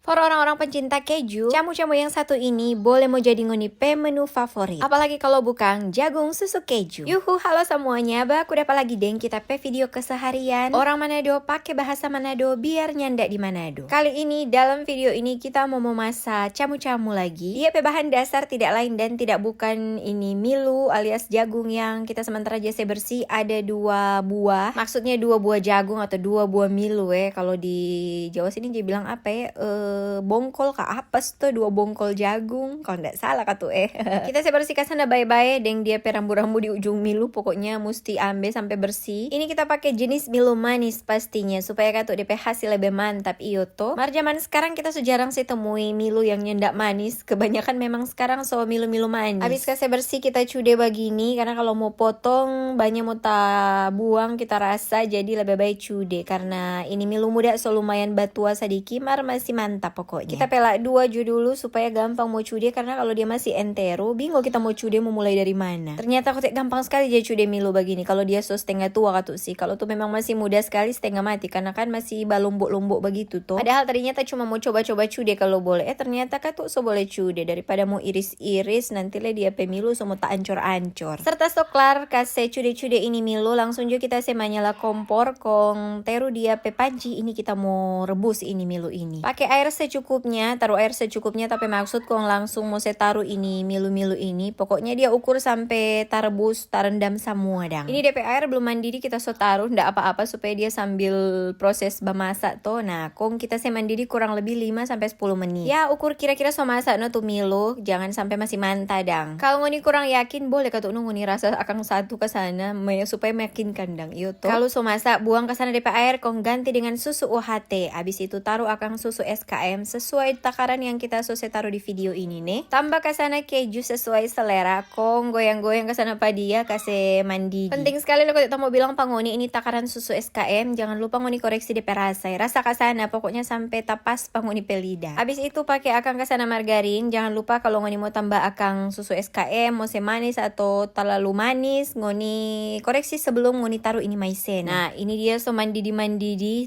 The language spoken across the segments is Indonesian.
For orang-orang pencinta keju, camu-camu yang satu ini boleh mau jadi ngoni menu favorit. Apalagi kalau bukan jagung susu keju. Yuhu, halo semuanya, baku dapat lagi deng kita video keseharian orang Manado pakai bahasa Manado biar nyandak di Manado. Kali ini dalam video ini kita mau memasak camu-camu lagi. Dia bahan dasar tidak lain dan tidak bukan ini milu alias jagung yang kita sementara jasa bersih. Ada 2 buah, maksudnya 2 buah jagung atau 2 buah milu kalau di Jawa sini dia bilang apa ya, bongkol kah apa tuh, 2 bongkol jagung kalau nggak salah katu kita saya bersihkan sana baik-baik deng dia rambu-rambu di ujung milu, pokoknya mesti ambil sampai bersih. Ini kita pakai jenis milu manis pastinya supaya katu DP hasil lebih mantap iyo toh. Marjaman sekarang kita sejarang sih temui milu yang nyendak manis, kebanyakan memang sekarang so milu-milu manis. Habis kasih bersih kita cude begini karena kalau mau potong banyak mau buang kita rasa, jadi lebih baik cude karena ini milu muda so lumayan batua sedikit mar masih mantap pokoknya. Kita pelak 2 ju dulu supaya gampang mau cude karena kalau dia masih entero bingung kita mau cude mau mulai dari mana. Ternyata kok gampang sekali dia cude milu begini kalau dia so setengah tua katu sih. Kalau tuh memang masih muda sekali setengah mati karena kan masih balumbuk-lumbuk begitu tuh. Padahal tadinya kita cuma mau coba-coba cude kalau boleh. Ternyata katu so boleh cude daripada mau iris-iris nanti lah dia pemilu so mau tak ancor-ancor. Serta soklar kasih cude-cude ini milu langsung juga kita nyala kompor kong teru dia panci ini kita mau rebus ini milu ini. Pakai air secukupnya, taruh air secukupnya tapi maksud kong langsung mau saya taruh ini milu-milu ini. Pokoknya dia ukur sampai tarebus, tarendam semua dang. Ini DP air belum mandiri kita so taruh ndak apa-apa supaya dia sambil proses bemasak toh. Nah, kong kita mandiri kurang lebih 5 sampai 10 menit. Ya, ukur kira-kira so masak no tuh milu, jangan sampai masih mantah dang. Kalau ngoni kurang yakin boleh katu ngoni rasa akan satu ke sana supaya makin kandang iyo toh. Kalau so masak buang ke sana DP air kong ganti dengan susu UHT. Habis itu taruh akan susu SKM sesuai takaran yang kita selesai taruh di video ini nih. Tambah ke sana keju sesuai selera. Kong goyang-goyang ke sana padia kasih mandi. Penting sekali lo kalau kita mau bilang pangoni ini takaran susu SKM, jangan lupa ngoni koreksi DP rasa. Rasa ke sana pokoknya sampai tapas pangoni pelida. Habis itu pakai akan ke sana margarin. Jangan lupa kalau ngoni mau tambah akan susu SKM mau semanis atau terlalu manis, ngoni koreksi sebelum ngoni taruh ini maizena. Nah, ini dia so mandi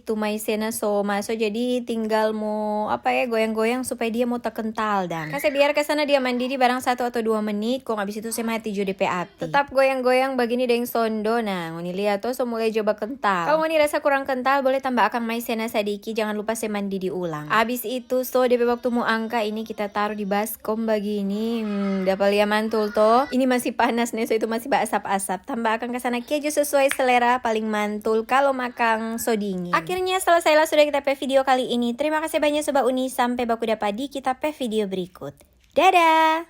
tuh maizena so masuk jadi tinggal mau goyang-goyang supaya dia mau terkental dan kasih biar ke sana dia mandidi barang 1 atau 2 menit kok habis itu saya mati jo DP api. Tetap goyang-goyang begini deng sondo. Nah, ngoni lihat tuh so mulai coba kental. Kalau ngoni rasa kurang kental boleh tambah akan maizena sedikit, jangan lupa saya mandidi ulang. Habis itu so DP waktu mau angka ini kita taruh di baskom begini. Dapat lihat mantul toh. Ini masih panas nih, so itu masih asap-asap. Tambah akan ke sana keju sesuai selera paling mantul kalau makan so dingin. Akhirnya selesailah sudah kita video kali ini. Terima kasih banyak sobat Uni, sampai baku dapat di kita video berikut. Dadah.